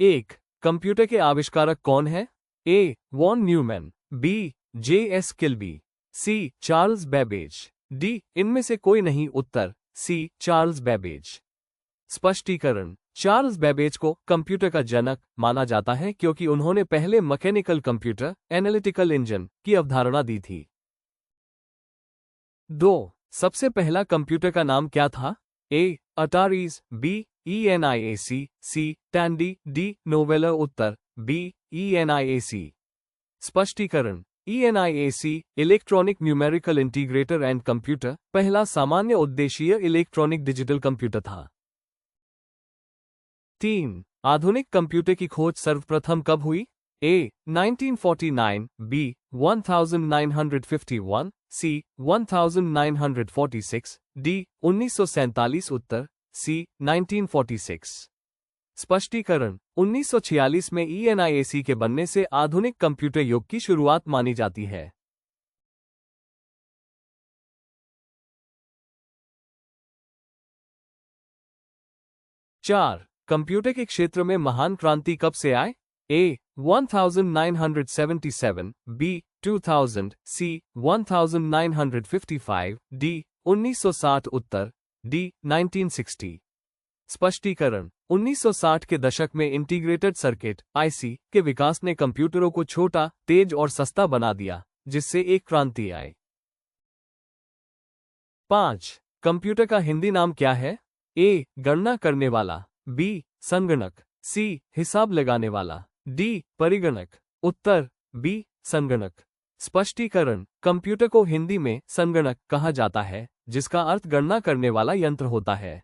एक, कंप्यूटर के आविष्कारक कौन है? A. Von Neumann, B. J.S. Kilby, C. Charles Babbage, D. इनमें से कोई नहीं। उत्तर सी. Charles Babbage. स्पष्टीकरण। चार्ल्स बेबेज को कंप्यूटर का जनक माना जाता है क्योंकि उन्होंने पहले मैकेनिकल कंप्यूटर एनालिटिकल इंजन की अवधारणा दी थी। 2. सबसे पहला कंप्यूटर का नाम क्या था? ए. अटारीज, बी. ENIAC, सी. टैंडी, डी. नोवेलर। उत्तर बी. ENIAC। स्पष्टीकरण। ENIAC electronic numerical integrator and computer पहला सामान्य उद्देशीय इलेक्ट्रॉनिक डिजिटल कंप्यूटर था। 3. आधुनिक कंप्यूटर की खोज सर्वप्रथम कब हुई? ए. 1949, बी. 1951, सी. 1946, डी. 1947। उत्तर सी. 1946। स्पष्टीकरण। 1946 में ENIAC के बनने से आधुनिक कंप्यूटर युग की शुरुआत मानी जाती है। 4. कंप्यूटर के क्षेत्र में महान क्रांति कब से आए? ए. 1977, बी. 2000, सी. 1955, डी. 1960। उत्तर डी. 1960। स्पष्टीकरण। 1960 के दशक में इंटीग्रेटेड सर्किट (IC) के विकास ने कंप्यूटरों को छोटा, तेज और सस्ता बना दिया, जिससे एक क्रांति आई। 5. कंप्यूटर का हिंदी नाम क्या है? ए. गणना करने वाला, बी. संगणक, सी. हिसाब लगाने वाला, डी. परिगणक। उत्तर बी. संगणक। स्पष्टीकरण। कंप्यूटर को हिंदी में संगणक कहा जाता है, जिसका अर्थ गणना करने वाला यंत्र होता है।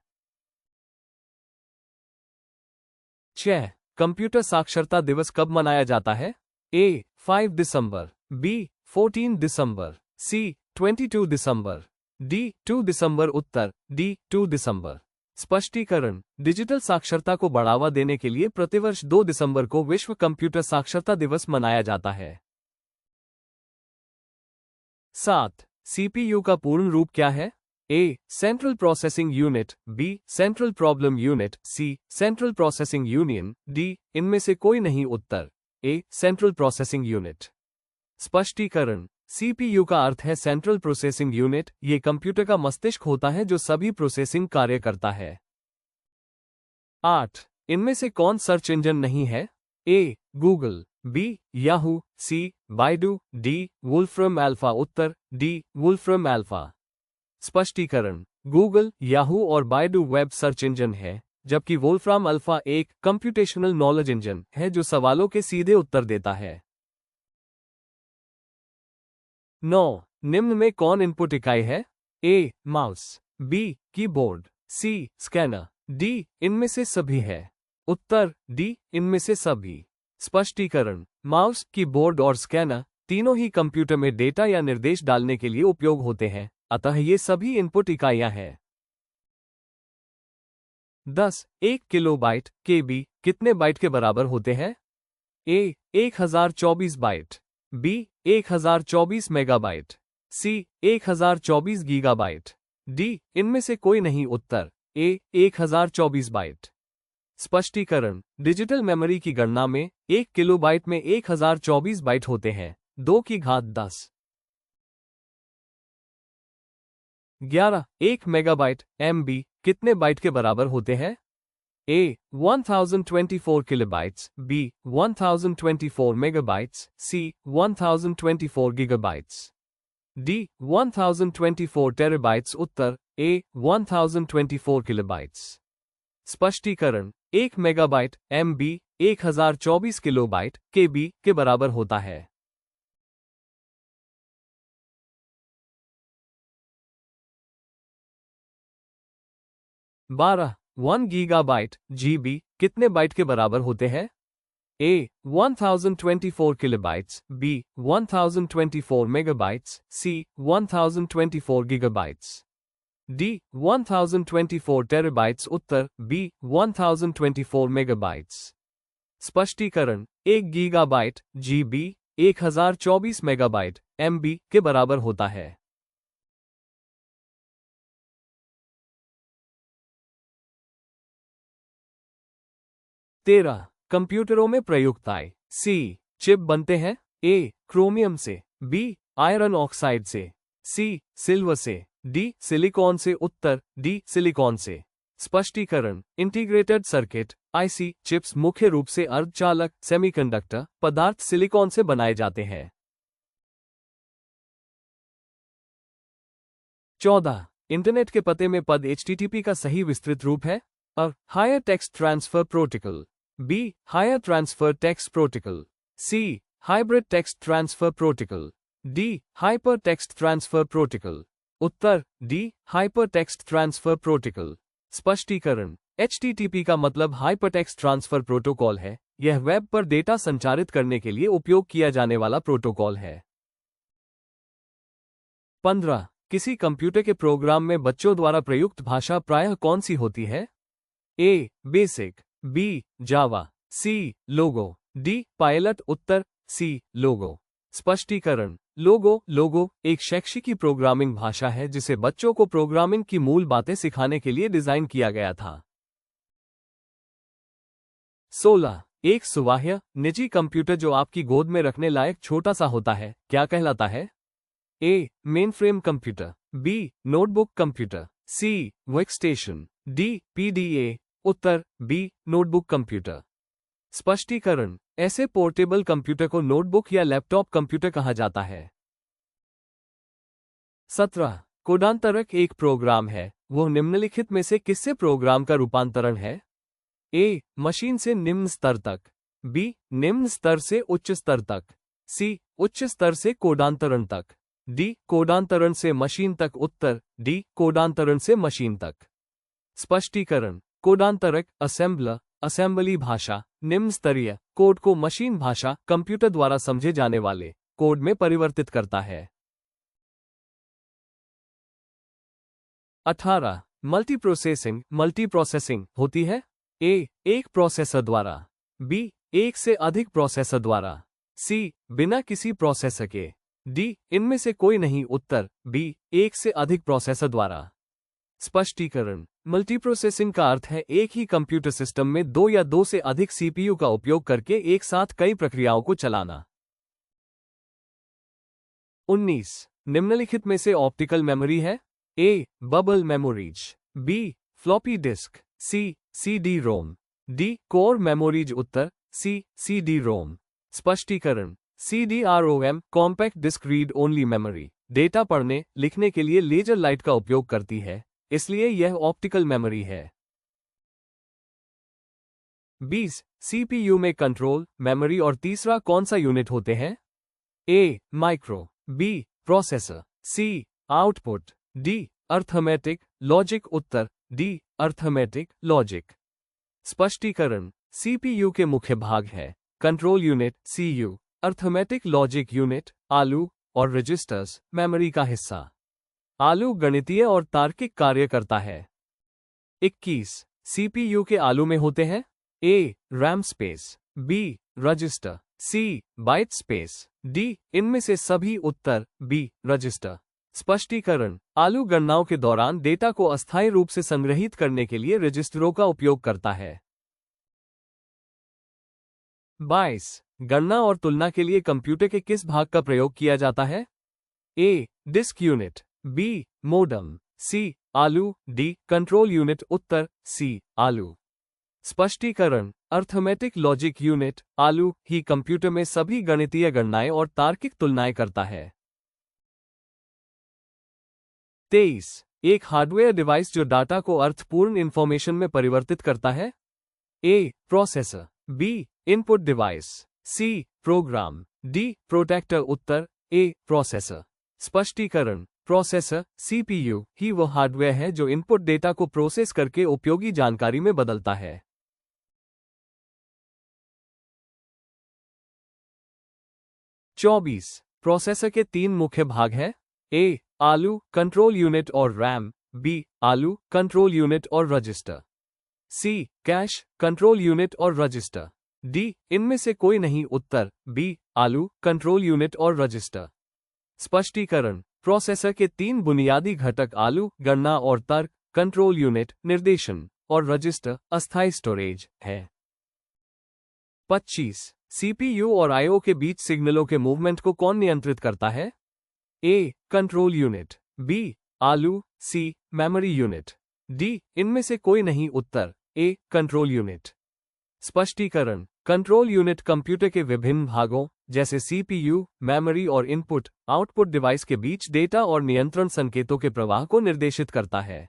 6. कंप्यूटर साक्षरता दिवस कब मनाया जाता है? ए. 5 दिसंबर, बी. 14 दिसंबर, सी. 22 दिसंबर, डी. 2 दिसंबर। उत्तर डी. 2 दिसंबर। स्पष्टीकरण। डिजिटल साक्षरता को बढ़ावा देने के लिए प्रतिवर्ष 2 दिसंबर को विश्व कंप्यूटर साक्षरता दिवस मनाया जाता है। 7. CPU का पूर्ण रूप क्या है? A. Central processing unit, B. Central problem unit, C. Central processing union, D. इनमें से कोई नहीं। उत्तर ए. Central processing unit. स्पष्टीकरण। CPU का अर्थ है सेंट्रल प्रोसेसिंग यूनिट। ये कंप्यूटर का मस्तिष्क होता है जो सभी प्रोसेसिंग कार्य करता है। 8. इनमें से कौन सर्च इंजन नहीं है? A. Google, B. Yahoo, C. Baidu, D. Wolfram Alpha. उत्तर डी. Wolfram Alpha. स्पष्टीकरण। गूगल, याहू और बाइडू वेब सर्च इंजन है, जबकि वोल्फ्राम अल्फा एक कंप्यूटेशनल नॉलेज इंजन है जो सवालों के सीधे उत्तर देता है। 9. निम्न में कौन इनपुट इकाई है? A. Mouse, B. Keyboard, C. Scanner, D. इनमें से सभी है। उत्तर डी. इनमें से सभी। स्पष्टीकरण। माउस, कीबोर्ड और स्कैनर तीनों ही कंप्यूटर में डेटा या निर्देश डालने के लिए उपयोग होते हैं, अतः ये सभी इनपुट इकाइयां हैं। 10. 1 किलोबाइट (KB) कितने बाइट के बराबर होते हैं? ए. 1024 बाइट, बी. 1024 मेगाबाइट, सी. 1024 गीगाबाइट, डी. इनमें से कोई नहीं। उत्तर ए. 1024 बाइट। स्पष्टीकरण। डिजिटल मेमोरी की गणना में 1 किलोबाइट में 1024 बाइट होते हैं। 2 की घात 10। 11. 1 मेगाबाइट (MB) कितने बाइट के बराबर होते हैं? ए. 1024 किलोबाइट्स, बी. 1024 मेगाबाइट्स, सी. 1024 गीगाबाइट्स, डी. 1024 टेराबाइट्स। उत्तर ए. 1024 किलोबाइट्स। स्पष्टीकरण। 1 मेगाबाइट (MB) 1024 किलोबाइट (KB) के बराबर होता है। 12. 1 गीगाबाइट (GB) कितने बाइट के बराबर होते हैं? ए. 1024 किलोबाइट्स, बी. 1024 मेगाबाइट्स, सी. 1024 गीगाबाइट्स, डी. 1024 टेराबाइट्स। उत्तर बी. 1024 मेगाबाइट्स। स्पष्टीकरण। 1 गीगाबाइट (GB) 1024 मेगाबाइट (MB) के बराबर होता है। 13. कंप्यूटरों में प्रयुक्ताएं। सी, चिप बनते हैं। ए, क्रोमियम से। बी, आयरन ऑक्साइड से। सी, सिल्वर से। डी, सिलिकॉन से। उत्तर डी, सिलिकॉन से। स्पष्टीकरण, इंटीग्रेटेड सर्किट आईसी चिप्स मुख्य रूप से अर्धचालक सेमीकंडक्टर पदार्थ सिलिकॉन से बनाए जाते हैं। 14. इंटरनेट के पते में पद HTTP का सही विस्तृत रूप है। अ, higher text transfer protocol. B, higher transfer text protocol. C, hybrid text transfer protocol. D, hyper text transfer protocol. उत्तर D, hyper text transfer protocol. स्पष्टीकरण, HTTP का मतलब हाइपरटेक्स्ट ट्रांसफर प्रोटोकॉल है। यह वेब पर डेटा संचारित करने के लिए उपयोग किया जाने वाला प्रोटोकॉल है। 15. किसी कंप्यूटर के प्रोग्राम में बच्चों द्वारा प्रयुक्त भाषा प्रायः कौन सी होती है? A, basic. B, Java. C, logo. D, pilot. उत्तर सी, लोगो। स्पष्टीकरण, लोगो एक शैक्षिकी प्रोग्रामिंग भाषा है जिसे बच्चों को प्रोग्रामिंग की मूल बातें सिखाने के लिए डिजाइन किया गया था। 16. एक सुवाह्य निजी कंप्यूटर जो आपकी गोद में रखने लायक छोटा सा होता है क्या कहलाता है? A, mainframe computer. B, notebook computer. C, workstation. D, PDA। उत्तर बी, नोटबुक कंप्यूटर। स्पष्टीकरण, ऐसे पोर्टेबल कंप्यूटर को नोटबुक या लैपटॉप कंप्यूटर कहा जाता है। 17. कोडांतरक एक प्रोग्राम है, वो निम्नलिखित में से किससे प्रोग्राम का रूपांतरण है? ए, मशीन से निम्न स्तर तक। बी, निम्न स्तर से उच्च स्तर तक। सी, उच्च स्तर से कोडांतरण तक। डी, कोडांतरण से मशीन तक। उत्तर डी, कोडांतरण से मशीन तक। स्पष्टीकरण, कोडांतरक असेंबली भाषा निम्न स्तरीय कोड को मशीन भाषा कंप्यूटर द्वारा समझे जाने वाले कोड में परिवर्तित करता है। 18. मल्टीप्रोसेसिंग होती है। ए, एक प्रोसेसर द्वारा। बी, एक से अधिक प्रोसेसर द्वारा। सी, बिना किसी प्रोसेसर के। डी, इनमें से कोई नहीं। उत्तर बी, एक से अधिक प्रोसेसर द्वारा। स्पष्टीकरण, मल्टीप्रोसेसिंग का अर्थ है एक ही कंप्यूटर सिस्टम में दो या दो से अधिक CPU का उपयोग करके एक साथ कई प्रक्रियाओं को चलाना। 19. निम्नलिखित में से ऑप्टिकल मेमोरी है? A, bubble memories. B, floppy disk. C, CD-ROM। D, core memories. उत्तर सी, CD-ROM। स्पष्टीकरण, CD-ROM compact disk read only memory data पढ़ने लिखने के लिए लेजर लाइट का उपयोग करती है, इसलिए यह ऑप्टिकल मेमोरी है। 20. CPU में कंट्रोल, मेमोरी और तीसरा कौन सा यूनिट होते हैं? A, micro. B, processor. C, output. D, arithmetic logic. उत्तर डी, अर्थमेटिक लॉजिक। स्पष्टीकरण, CPU के मुख्य भाग है control unit CU, arithmetic logic unit ALU और रजिस्टर्स मेमोरी का हिस्सा। आलू गणितीय और तार्किक कार्य करता है। 21. CPU के आलू में होते हैं? A, RAM space. B, register. C, byte space. D, इनमें से सभी। उत्तर बी, रजिस्टर। स्पष्टीकरण, आलू गणनाओं के दौरान डेटा को अस्थायी रूप से संग्रहित करने के लिए रजिस्टरों का उपयोग करता है। 22. गणना और तुलना के लिए कंप्यूटर के किस भाग का प्रयोग किया जाता है? A, disk unit. B, modem. C, ALU. D, control unit. उत्तर सी, आलू। स्पष्टीकरण, अर्थमेटिक लॉजिक यूनिट आलू ही कंप्यूटर में सभी गणितीय गणनाएं और तार्किक तुलनाएं करता है। 23. एक हार्डवेयर डिवाइस जो डाटा को अर्थपूर्ण इंफॉर्मेशन में परिवर्तित करता है? A, processor. B, input device. C, program. D, protector. उत्तर ए, प्रोसेसर। स्पष्टीकरण, प्रोसेसर CPU ही वो हार्डवेयर है जो इनपुट डेटा को प्रोसेस करके उपयोगी जानकारी में बदलता है। 24. प्रोसेसर के तीन मुख्य भाग हैं? ए, आलू कंट्रोल यूनिट और रैम। बी, आलू कंट्रोल यूनिट और रजिस्टर। सी, कैश कंट्रोल यूनिट और रजिस्टर। डी, इनमें से कोई नहीं। उत्तर बी, आलू कंट्रोल यूनिट और रजिस्टर। स्पष्टीकरण, प्रोसेसर के तीन बुनियादी घटक आलू गणना और तर्क, कंट्रोल यूनिट निर्देशन और रजिस्टर अस्थायी स्टोरेज है। 25 सीपीयू और आईओ के बीच सिग्नलों के मूवमेंट को कौन नियंत्रित करता है? ए कंट्रोल यूनिट, बी आलू, सी मेमोरी यूनिट, डी इनमें से कोई नहीं उत्तर ए कंट्रोल यूनिट। स्पष्टीकरण। कंट्रोल यूनिट कंप्यूटर के विभिन्न भागों जैसे सीपीयू, मेमोरी और इनपुट आउटपुट डिवाइस के बीच डेटा और नियंत्रण संकेतों के प्रवाह को निर्देशित करता है।